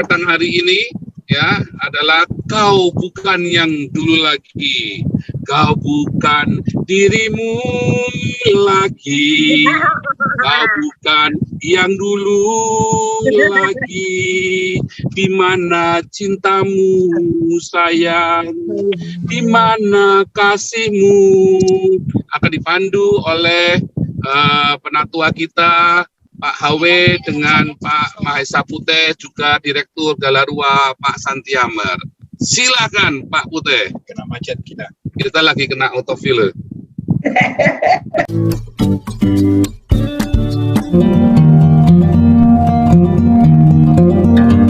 petang hari ini ya adalah kau bukan yang dulu lagi, kau bukan dirimu lagi, kau bukan yang dulu lagi. Di mana cintamu sayang, di mana kasihmu. Akan dipandu oleh penatua kita Pak HW dengan Pak Mahesa Puteh, juga Direktur Galarua Pak Santiamer. Silakan Pak Puteh. Kena macet kita. Kita lagi kena autofill.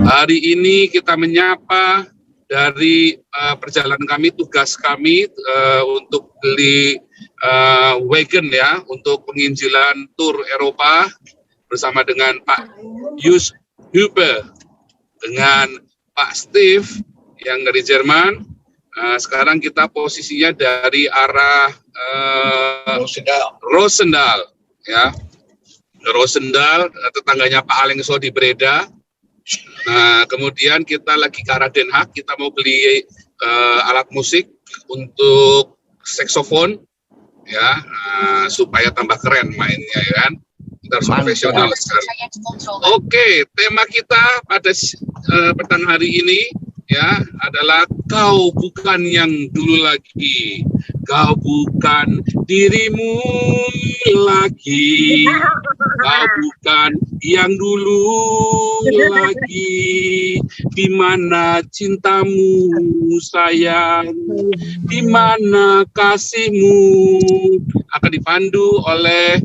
Hari ini kita menyapa dari perjalanan kami, tugas kami untuk beli wagon ya, untuk penginjilan tur Eropa bersama dengan Pak Jus Huber dengan Pak Steve yang dari Jerman. Sekarang kita posisinya dari arah Roosendaal ya. Roosendaal, tetangganya Pak Alengso di Breda. Kemudian kita lagi ke arah Den Haag, kita mau beli alat musik untuk saksofon ya, supaya tambah keren mainnya ya kan. Kita harus profesional sekali. Oke, tema kita pada petang hari ini ya adalah kau bukan yang dulu lagi, kau bukan dirimu lagi, kau bukan yang dulu lagi. Di mana cintamu sayang, di mana kasihmu. Akan dipandu oleh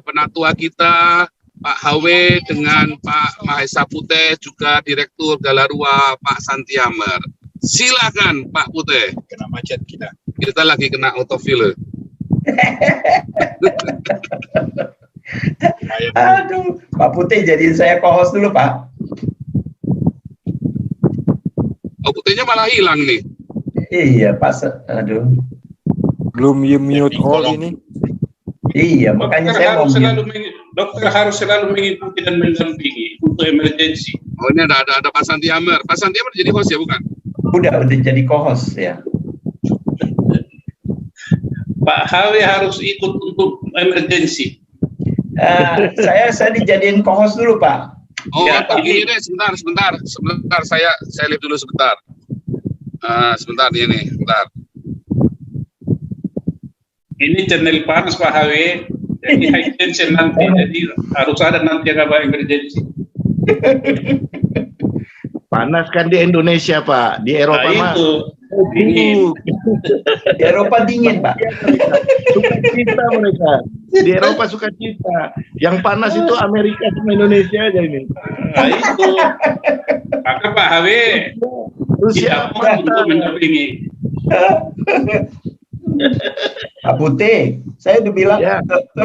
penatua kita Pak HW dengan Pak Mahesa Puteh, juga Direktur Galarua Pak Santiamer. Silakan Pak Puteh. Kena macet kita. Kita lagi kena autofill. Aduh, Pak Putih jadiin saya co-host dulu, Pak. Oh, Putihnya malah hilang nih. Iya, Pak. Aduh. Belum mute all ini. Iya, makanya saya mau dokter harus selalu mengikuti dan mendampingi untuk emergensi. Oh, ini ada Pak Santiamer. Pak Santiamer jadi host ya, bukan? Udah jadi co-host ya. Pak HW harus ikut untuk emergensi. Saya dijadiin co-host dulu, Pak. Oh, Ya, begini deh, sebentar. Saya lihat dulu sebentar. Sebentar ini, sebentar. Ini channel panas Pak HW, jadi high tension nanti, jadi harus ada nanti apa emergensi. Panas kan di Indonesia, Pak. Di Eropa mah Itu dingin. Di Eropa dingin, Pak. suka cita mereka. Di Eropa suka cita. Yang panas itu Amerika sama Indonesia aja ini. Nah, itu. Maka Pak HW Rusia tidak untuk mendampingi. Pak Putih, saya udah bilang, Ya.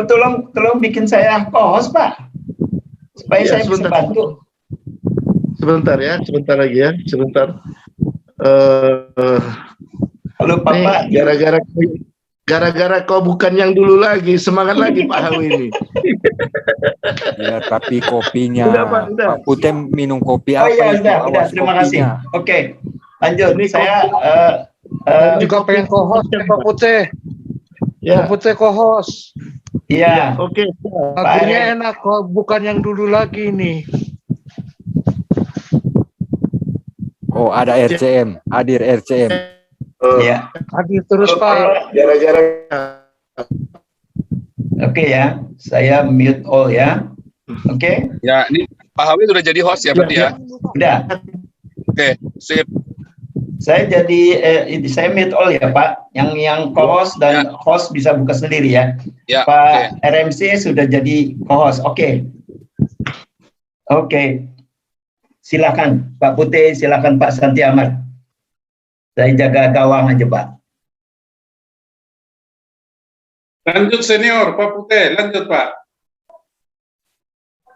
tolong bikin saya co-host, Pak. Supaya Ya, saya bisa sebentar. bantu. Sebentar ya, sebentar lagi ya, sebentar. Halo, Pak. Gara-gara kau bukan yang dulu lagi, semangat lagi Pak HW ini. Ya, tapi kopinya Udah, Pak, udah. Pak Putih minum kopi Oh apa iya, itu? udah, Awas terima kasih. kopinya. Oke, lanjut. Ini Saya juga pengen co-host ya Pak Putih. Ya, Pak Putih co-host. iya. oke. Lagunya enak kok, bukan yang dulu lagi nih. Oh, ada RCM, hadir RCM. Iya. Hadir terus Pak. Gara-gara Oke ya. Saya mute all ya. Oke. Ya, ini Pak HW sudah jadi host ya berarti ya? Udah. Oke, sip. Saya saya mute all ya, Pak. Yang co-host dan host bisa buka sendiri ya. Ya, Pak RMC sudah jadi co-host. Oke. Silakan Pak Putih, silakan Pak Santiamer. Saya jaga gawang aja, Pak. Lanjut senior, Pak Putih, lanjut Pak.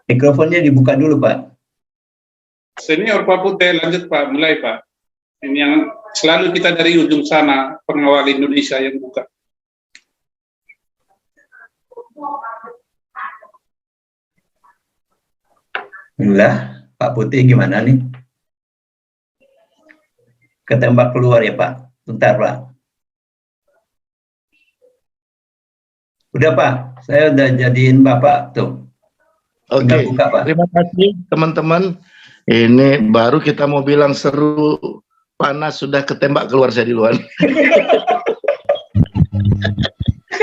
Mikrofonnya dibuka dulu, Pak. Senior Pak Putih, lanjut Pak, mulai Pak. Ini yang selalu kita dari ujung sana, pengawal Indonesia yang buka. Bismillah. Pak Putih gimana nih? Ketembak keluar ya Pak? Bentar Pak. Udah Pak, saya udah jadiin Bapak tuh. Tinggal Oke, buka Pak. terima kasih teman-teman. Ini baru kita mau bilang seru, panas sudah ketembak keluar saya di luar.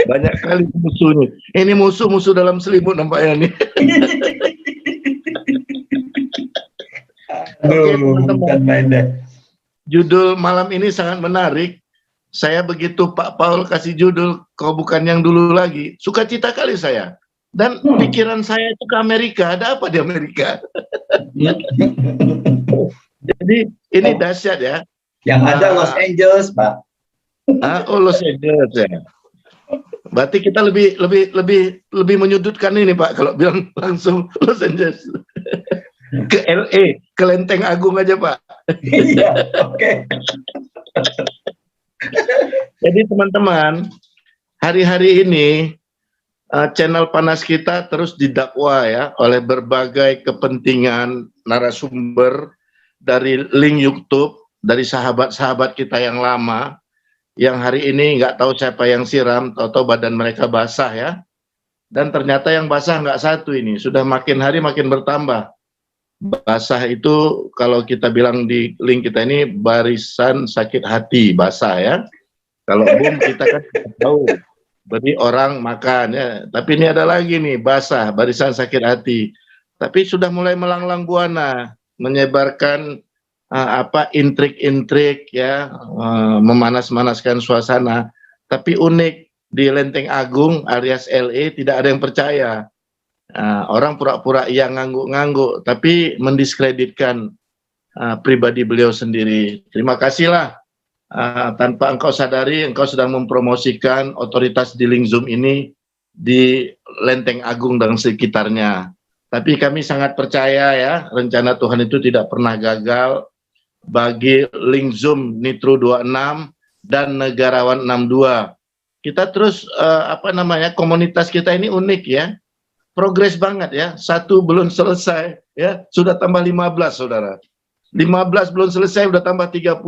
Banyak kali musuh nih. Ini musuh-musuh dalam selimut nampaknya nih. Oke, teman-teman. Bukan main deh. Judul malam ini sangat menarik. Saya begitu Pak Paul kasih judul Kau Bukan Yang Dulu Lagi, sukacita kali saya. Dan pikiran saya itu ke Amerika. Ada apa di Amerika? Jadi ini dahsyat ya. Yang ada Los Angeles Pak. Oh, Los Angeles ya. Berarti kita lebih menyudutkan ini Pak kalau bilang langsung Los Angeles. Ke LA, ke Lenteng Agung aja Pak. Iya, oke. Jadi teman-teman, hari-hari ini channel Panas kita terus didakwa ya oleh berbagai kepentingan narasumber dari link YouTube, dari sahabat-sahabat kita yang lama, yang hari ini nggak tahu siapa yang siram, tahu-tahu badan mereka basah ya. Dan ternyata yang basah nggak satu ini, sudah makin hari makin bertambah. Basah itu kalau kita bilang di link kita ini barisan sakit hati, basah ya. Kalau boom kita kan tahu beri orang makan ya. Tapi ini ada lagi nih basah, barisan sakit hati. Tapi sudah mulai melanglang buana, menyebarkan intrik-intrik ya, memanas-manaskan suasana. Tapi unik di Lenteng Agung alias LA tidak ada yang percaya. Orang pura-pura yang ngangguk-ngangguk, tapi mendiskreditkan pribadi beliau sendiri. Terima kasihlah. Tanpa engkau sadari, engkau sedang mempromosikan otoritas di link Zoom ini di Lenteng Agung dan sekitarnya. Tapi kami sangat percaya ya, rencana Tuhan itu tidak pernah gagal bagi link Zoom Nitro 26 dan Negarawan 62. Kita terus komunitas kita ini unik ya. Progres banget ya. Satu belum selesai ya, sudah tambah 15 Saudara. 15 belum selesai udah tambah 30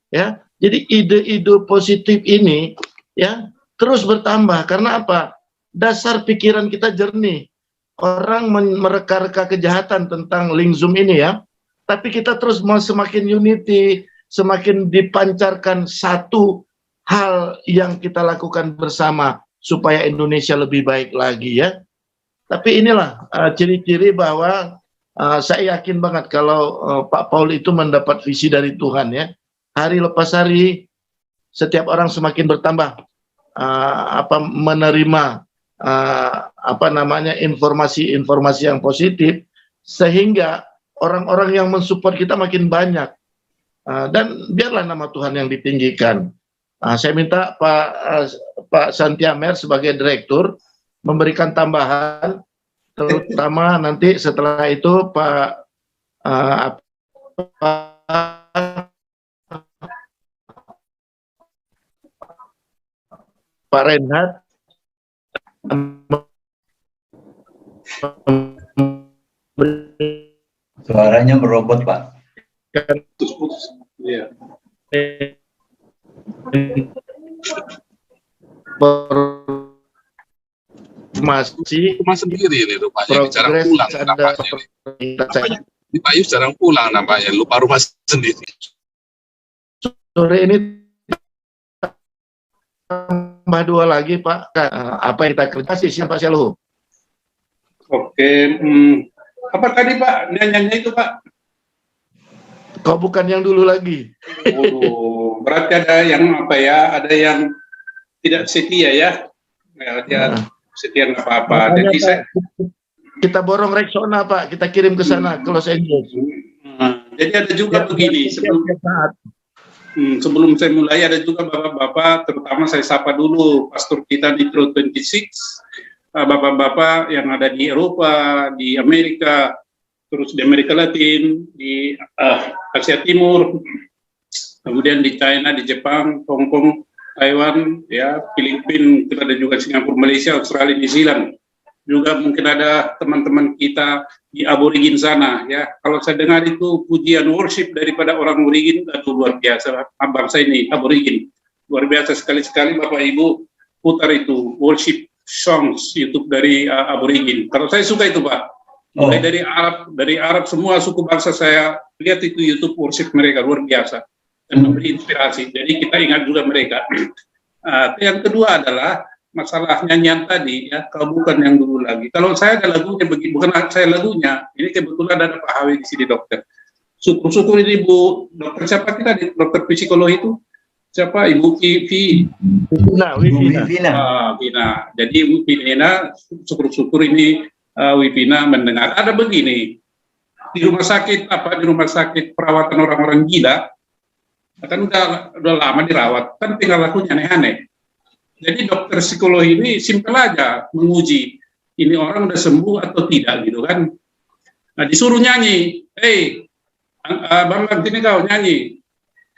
ya. Jadi ide-ide positif ini ya terus bertambah karena apa? Dasar pikiran kita jernih. Orang mereka-reka kejahatan tentang link Zoom ini ya. Tapi kita terus mau semakin unity, semakin dipancarkan satu hal yang kita lakukan bersama supaya Indonesia lebih baik lagi ya. Tapi inilah ciri-ciri bahwa saya yakin banget kalau Pak Paul itu mendapat visi dari Tuhan ya. Hari lepas hari setiap orang semakin bertambah menerima informasi-informasi yang positif sehingga orang-orang yang mensupport kita makin banyak dan biarlah nama Tuhan yang ditinggikan. Saya minta Pak Santiamer sebagai direktur memberikan tambahan, terutama nanti setelah itu Pak Reinhard Suaranya merobot Pak. Iya. Masih Cuma sendiri ini rupanya, jarang pulang nampaknya. Ini Pak Yus jarang pulang nampaknya, lupa rumah sendiri. Sore ini tambah 2 lagi Pak. Apa yang kita kerja sih Pak Syaluh? Oke, apa tadi Pak nyanyinya itu Pak? Kau bukan yang dulu lagi. Oh, berarti ada yang ada yang tidak setia ya? Dia setia nggak apa-apa. Jadi kita borong Rexona Pak, kita kirim ke sana ke Los Angeles. Jadi ada juga begini sebelum saya mulai ada juga bapak-bapak, terutama saya sapa dulu pastor kita di Nitro 26, bapak-bapak yang ada di Eropa, di Amerika, terus di Amerika Latin, di Asia Timur, kemudian di China, di Jepang, Hong Kong, Taiwan, ya, Filipina, kita ada juga Singapura, Malaysia, Australia, New Zealand. juga mungkin ada teman-teman kita di aborigin sana ya. Kalau saya dengar itu pujian worship daripada orang aborigin, itu luar biasa. Bangsa ini aborigin luar biasa, sekali-sekali Bapak Ibu putar itu worship songs YouTube dari aborigin. Kalau saya suka itu Pak. Mulai dari Arab semua suku bangsa saya lihat itu YouTube worship mereka luar biasa dan memberi inspirasi. Jadi kita ingat juga mereka. Yang kedua adalah masalah nyanyian tadi ya, kalau bukan yang dulu lagi. Kalau saya ada lagunya begini, bukan saya lagunya. Ini kebetulan ada Pak Hawi di sini dokter. Syukur-syukur ini Bu dokter siapa kita di dokter psikologi itu? Siapa Ibu Wipina. Jadi Wipina syukur-syukur ini Wipina mendengar ada begini di rumah sakit perawatan orang-orang gila kan udah lama dirawat kan tinggal lakunya aneh-aneh. Jadi dokter psikologi ini simpel aja menguji ini orang udah sembuh atau tidak gitu kan. Nah disuruh nyanyi, Bambang sini kau nyanyi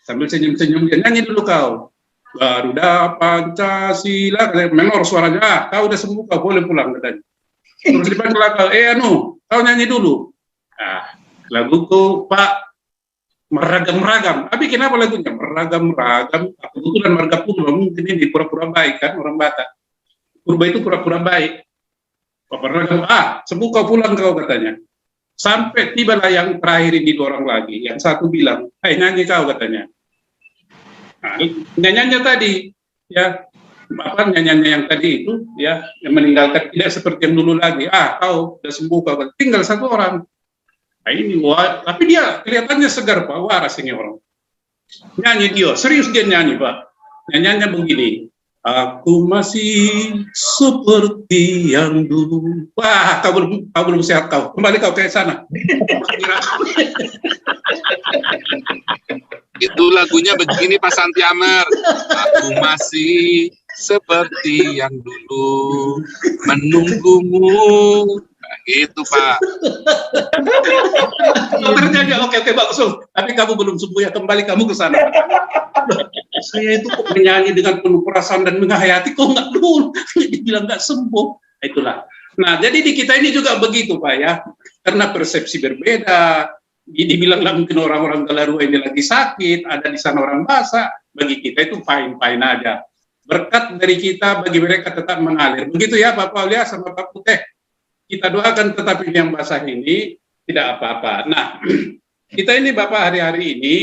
sambil senyum-senyum dia nyanyi dulu kau. Garuda Pancasila menor suaranya, kau udah sembuh kau boleh pulang katanya. Terus dipanggil kau, kau nyanyi dulu. Nah, laguku Pak meragam-ragam. Tapi kenapa lagunya meragam-ragam? Kebetulan marga Purba mungkin ini pura-pura baik kan orang Batak. Purba itu pura-pura baik. Meragam, sembuh kau pulang kau katanya. Sampai tibalah yang terakhir ini 2 orang lagi. Yang satu bilang, nyanyi kau katanya. Nah, nyanyiannya tadi, ya, nyanyiannya yang tadi itu, ya, yang meninggalkan tidak seperti yang dulu lagi. Kau sudah sembuh kau. Tinggal 1 orang. Nah, ini tapi dia kelihatannya segar Pak, waras ini orang. Nyanyi dia, serius dia nyanyi Pak. Nyanyiannya begini. Aku masih seperti yang dulu. Wah, kau belum sehat kau. Kembali kau ke sana. Itu lagunya begini Pak Santi Amer. Aku masih seperti yang dulu menunggumu. Nah, gitu Pak. Dokternya oke bagus. Tapi kamu belum sembuh ya, kembali kamu ke sana. Saya itu kok menyanyi dengan penuh perasaan dan menghayati kok nggak dulu. Dibilang nggak sembuh. Itulah. Nah, jadi di kita ini juga begitu Pak ya. Karena persepsi berbeda. Dibilang lah mungkin orang-orang Galarua ini lagi sakit, ada di sana orang basah. Bagi kita itu fine-fine aja. Berkat dari kita bagi mereka tetap mengalir. Begitu ya Pak Paulia sama Pak Putih. Kita doakan tetapi yang basah ini tidak apa-apa. Nah, kita ini Bapak hari-hari ini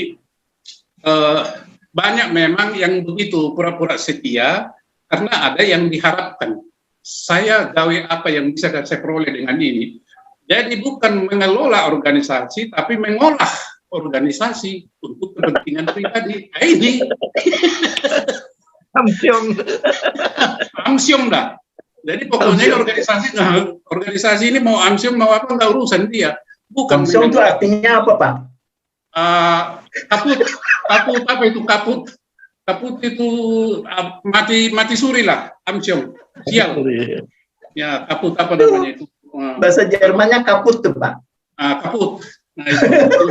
banyak memang yang begitu pura-pura setia karena ada yang diharapkan. Saya gawe apa yang bisa saya peroleh dengan ini. Jadi bukan mengelola organisasi, tapi mengolah organisasi untuk kepentingan pribadi. Ini amsyong dah. Jadi pokoknya organisasi ini mau amsyong mau apa nggak urusan dia. Bukan. Amsyong itu artinya apa Pak? Kaput apa itu kaput? Kaput itu mati suri lah, amsyong. Sial. Ya kaput apa namanya itu? Bahasa Jermannya kaput tuh Pak. Kaput. Nah itu.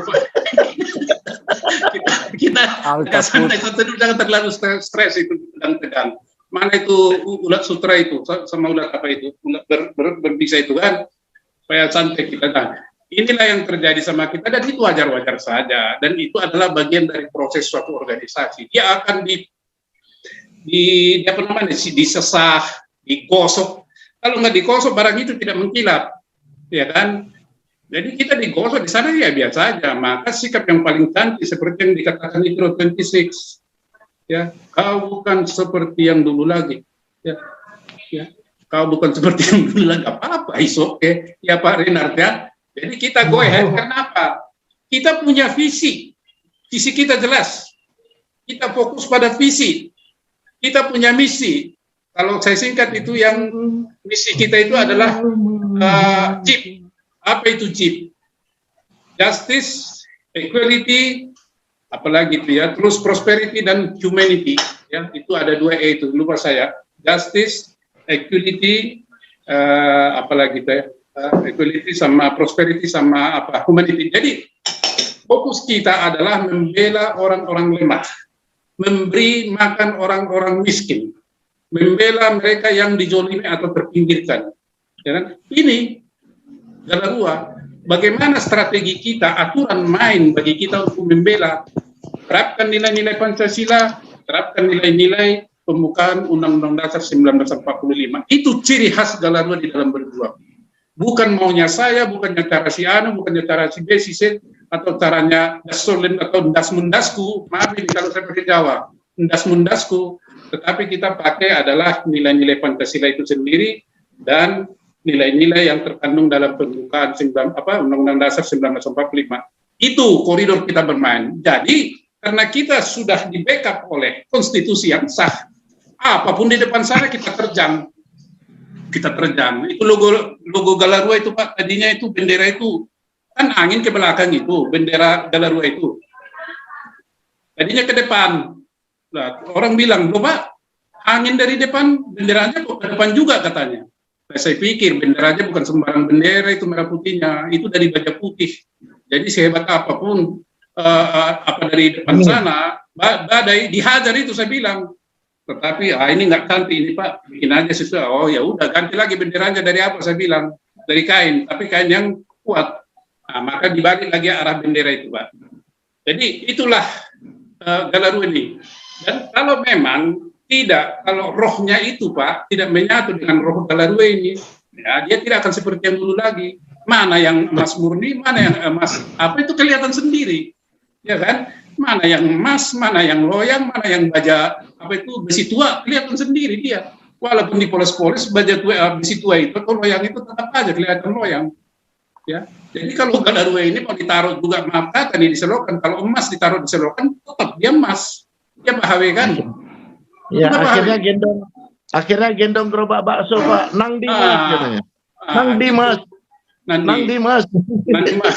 kita santai jangan terlalu stres itu tegang. Mana itu ulat sutra itu sama ulat apa itu ulat berbisa itu kan supaya santai kita. Nah, inilah yang terjadi sama kita dan itu wajar-wajar saja dan itu adalah bagian dari proses suatu organisasi. Dia akan disesah, digosok. Kalau nggak digosok barang itu tidak mengkilap, ya kan? Jadi kita digosok di sana ya biasa aja. Maka sikap yang paling cantik seperti yang dikatakan Nitro 26, ya, kau bukan seperti yang dulu lagi, ya, kau bukan seperti yang dulu lagi. Apa-apa, oke, ya Pak Renard ya. Jadi kita go ahead. Kenapa? Kita punya visi kita jelas. Kita fokus pada visi. Kita punya misi. Kalau saya singkat itu yang misi kita itu adalah JIP. Apa itu JIP? Justice, Equality, apalagi itu ya, terus Prosperity dan Humanity. Ya, itu ada 2 itu, lupa saya. Justice, Equality, apalagi itu ya, Equality sama Prosperity sama Humanity. Jadi fokus kita adalah membela orang-orang lemah, memberi makan orang-orang miskin, membela mereka yang dijolimi atau terpinggirkan. Ya kan? Ini Galarua, bagaimana strategi kita, aturan main bagi kita untuk membela, terapkan nilai-nilai Pancasila, terapkan nilai-nilai pembukaan Undang-Undang Dasar 1945. Itu ciri khas Galarua di dalam berjuang. Bukan maunya saya, bukannya cara si Anu, bukannya cara si B, si C, atau caranya Dasolen atau Dasmundasku. Maaf ini kalau saya pakai Jawa, Dasmundasku. Tetapi kita pakai adalah nilai-nilai Pancasila itu sendiri dan nilai-nilai yang terkandung dalam pembukaan Undang-Undang Dasar 1945. Itu koridor kita bermain. Jadi karena kita sudah di backup oleh konstitusi yang sah, apapun di depan sana kita terjang. Itu logo Galarua itu Pak, tadinya itu bendera itu kan angin ke belakang itu, bendera Galarua itu. Tadinya ke depan. Nah, orang bilang, "Loh Pak, angin dari depan, benderanya kok ke depan juga," katanya. Nah, saya pikir benderanya bukan sembarang bendera, itu merah putihnya, itu dari baja putih. Jadi sehebat apapun apa dari depan sana, badai dihajar itu saya bilang. Tetapi ini nggak cantik ini Pak, bikin aja sesuatu. Oh ya udah ganti lagi benderanya dari apa saya bilang, dari kain, tapi kain yang kuat. Nah, maka dibalik lagi arah bendera itu Pak. Jadi itulah Galarua ini. Dan kalau memang kalau rohnya itu Pak tidak menyatu dengan roh Galarua ini, ya, dia tidak akan seperti yang dulu lagi. Mana yang emas murni, mana yang emas apa itu kelihatan sendiri, ya kan? Mana yang emas, mana yang loyang, mana yang baja apa itu besi tua, kelihatan sendiri dia. Walaupun dipoles-poles baja tua, besi tua itu atau loyang itu tetap aja kelihatan loyang. Ya, jadi kalau Galarua ini mau ditaruh juga maaf kata nih di selokan, kalau emas ditaruh di selokan tetap dia emas, dia bahawe kan. Ya, akhirnya gendong gerobak bakso Pak, nang di Mas katanya. Nang di Mas. Nang di Mas.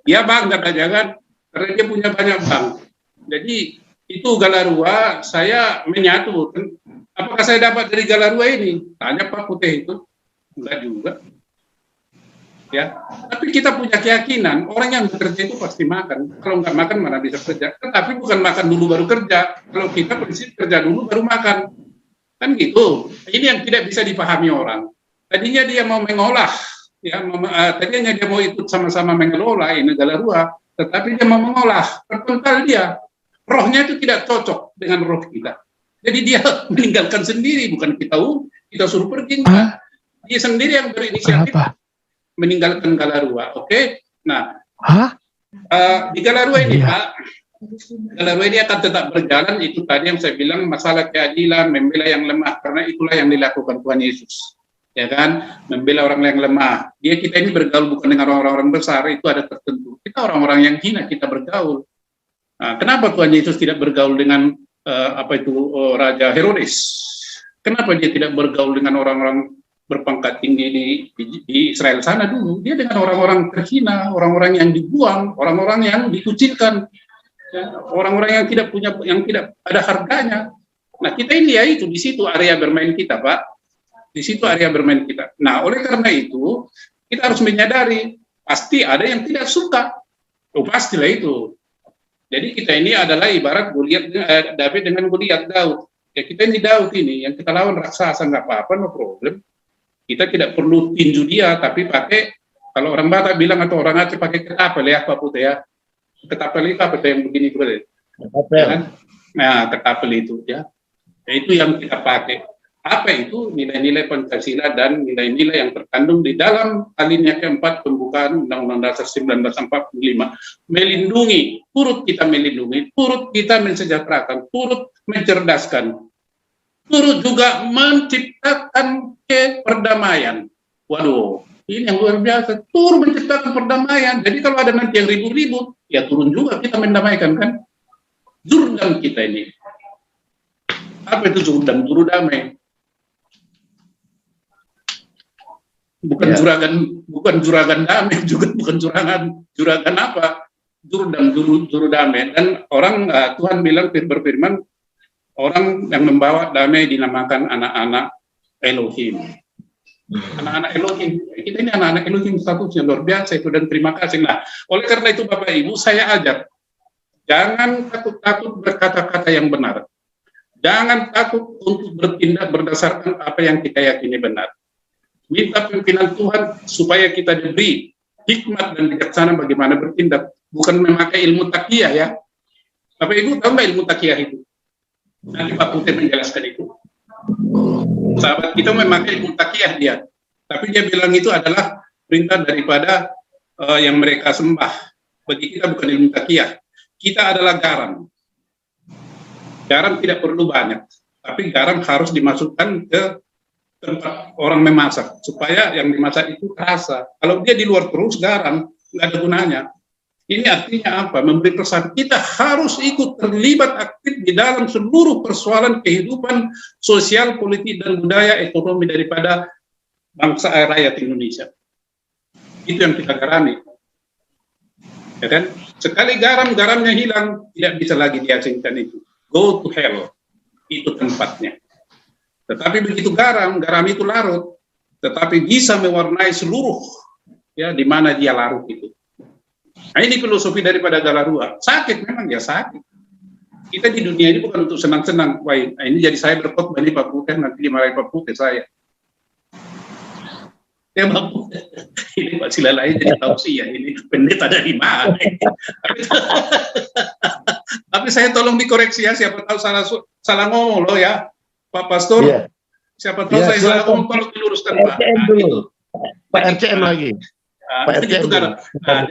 Ya Bang katanya kan, karena dia punya banyak bank. Jadi itu Galarua, saya menyatu. Apakah saya dapat dari Galarua ini? Tanya Pak Putih itu. Enggak juga. Ya, tapi kita punya keyakinan orang yang bekerja itu pasti makan. Kalau nggak makan mana bisa kerja. Tetapi bukan makan dulu baru kerja. Kalau kita prinsip kerja dulu baru makan, kan gitu. Ini yang tidak bisa dipahami orang. Tadinya dia mau mengolah, ya, tadinya dia mau ikut sama-sama mengelola ini Galarua, tetapi dia mau mengolah. Terpental dia, rohnya itu tidak cocok dengan roh kita. Jadi dia meninggalkan sendiri, bukan kita suruh pergi. Dia sendiri yang berinisiatif. Meninggalkan Galarua, oke? Nah, di Galarua ini Pak, Galarua ini akan tetap berjalan. Itu tadi yang saya bilang masalah keadilan, membela yang lemah, karena itulah yang dilakukan Tuhan Yesus, ya kan? Membela orang yang lemah. Kita ini bergaul bukan dengan orang-orang besar, itu ada tertentu. Kita orang-orang yang hina kita bergaul. Nah, kenapa Tuhan Yesus tidak bergaul dengan Raja Herodes? Kenapa dia tidak bergaul dengan orang-orang berpangkat tinggi di Israel sana dulu? Dia dengan orang-orang terhina, orang-orang yang dibuang, orang-orang yang dikucilkan, ya, orang-orang yang tidak ada harganya. Nah, kita ini ya itu di situ area bermain kita, Pak. Di situ area bermain kita. Nah, oleh karena itu kita harus menyadari pasti ada yang tidak suka. Oh, pastilah itu. Jadi kita ini adalah ibarat David dengan Goliat Daud. Ya, kita ini Daud ini yang kita lawan raksasa nggak apa-apa, no problem. Kita tidak perlu tinju dia, tapi pakai, kalau orang Batak bilang atau orang Aceh pakai ketapel ya Pak Putih ya. Ketapel itu apa yang begini juga deh. Ya, nah, ketapel itu ya. Itu yang kita pakai. Apa itu? Nilai-nilai Pancasila dan nilai-nilai yang terkandung di dalam alinea keempat pembukaan Undang-Undang Dasar 1945. Melindungi, turut kita melindungi, turut kita mensejahterakan, turut mencerdaskan, turut juga menciptakan perdamaian. Waduh, ini yang luar biasa. Turut menciptakan perdamaian. Jadi kalau ada nanti yang ribut-ribut, ya turun juga kita mendamaikan kan. Jurdam kita ini. Apa itu jurdam? Juru damai. Bukan juragan damai, juga bukan juragan apa? Jurdam, juru damai. Dan orang Tuhan bilang berfirman, orang yang membawa damai dinamakan anak-anak Elohim. Anak-anak Elohim. Kita ini anak-anak Elohim statusnya luar biasa itu, dan terima kasih. Nah, oleh karena itu Bapak Ibu, saya ajak, jangan takut-takut berkata-kata yang benar. Jangan takut untuk bertindak berdasarkan apa yang kita yakini benar. minta pimpinan Tuhan supaya kita diberi hikmat dan bijaksana bagaimana bertindak, bukan memakai ilmu takiyah ya. Bapak Ibu tahu nggak ilmu takiyah itu? Nanti Pak Putih menjelaskan itu. Sahabat kita memakai ilmu takiyah dia, tapi dia bilang itu adalah perintah daripada yang mereka sembah. Bagi kita bukan ilmu takiyah. Kita adalah garam. Garam tidak perlu banyak, tapi garam harus dimasukkan ke tempat orang memasak supaya yang dimasak itu terasa. Kalau dia di luar terus garam nggak ada gunanya. Ini artinya apa? Memberi pesan kita harus ikut terlibat aktif di dalam seluruh persoalan kehidupan sosial, politik, dan budaya ekonomi daripada bangsa rakyat Indonesia. Itu yang kita garami. Ya kan? Sekali garamnya hilang, tidak bisa lagi diasingkan itu. Go to hell. Itu tempatnya. Tetapi begitu garam itu larut, tetapi bisa mewarnai seluruh ya di mana dia larut itu. Nah, ini filosofi daripada Galarua. Sakit memang ya sakit. Kita di dunia ini bukan untuk senang-senang. Wah, ini jadi saya berkhotbah ini Pak Putih, nanti dimarahi Pak Putih saya. Ya Pak Putih, ini Pak Silalai jadi tausiah ini pendeta dari mana? Tapi saya tolong dikoreksi ya, siapa tahu salah ngomong loh ya, Pak Pastor. Iya. Siapa tahu saya salah ngomong, tolong diluruskan Pak. RCM dulu. Pak RCM lagi. Pak RCM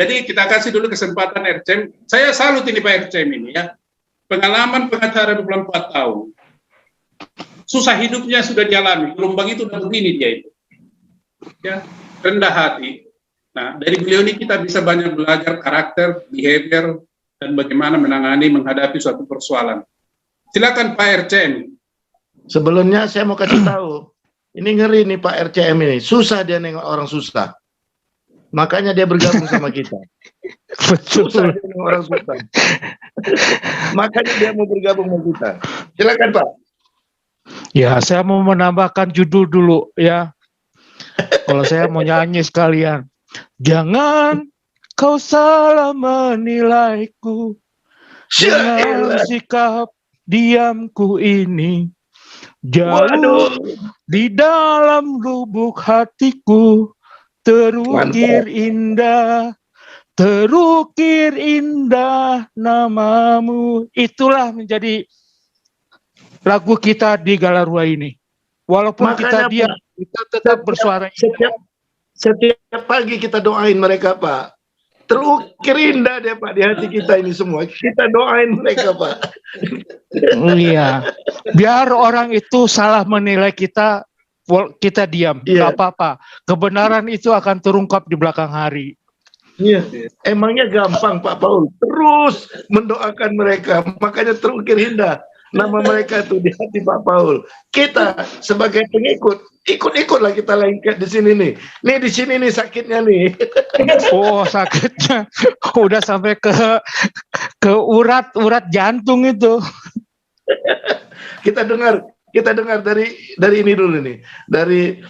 jadi kita kasih dulu kesempatan RCM. Saya salut ini Pak RCM ini ya. Pengalaman pengacara 24 tahun. Susah hidupnya sudah dialami. Gelombang itu udah begini dia itu. Ya, rendah hati. Nah, dari beliau ini kita bisa banyak belajar karakter, behavior, dan bagaimana menghadapi suatu persoalan. Silakan Pak RCM. Sebelumnya saya mau kasih tahu. Ini ngeri nih Pak RCM ini. Susah dia nengok orang susah. Makanya dia bergabung sama kita. Susah dia nengok orang susah. Makanya dia mau bergabung sama kita. Silakan Pak. Ya, saya mau menambahkan judul dulu ya. Kalau saya mau nyanyi sekalian. Jangan kau salah menilaiku dengan sikap diamku ini. Jauh di dalam lubuk hatiku terukir indah namamu. Itulah menjadi lagu kita di Galarua ini. Walaupun kita diam, kita tetap bersuara. Setiap pagi kita doain mereka Pak. Terukir indah dia Pak di hati kita ini semua. Kita doain mereka Pak. Iya. Biar orang itu salah menilai kita diam. Iya. Gak apa-apa. Kebenaran itu akan terungkap di belakang hari. Iya. Emangnya gampang Pak Paul. Terus mendoakan mereka. Makanya terukir indah nama mereka tuh di hati Pak Paul. Kita sebagai pengikut ikut-ikutlah kita lengket di sini nih. Nih di sini nih sakitnya nih. Oh, sakitnya udah sampai ke urat jantung itu. Kita dengar dari ini dulu nih. Dari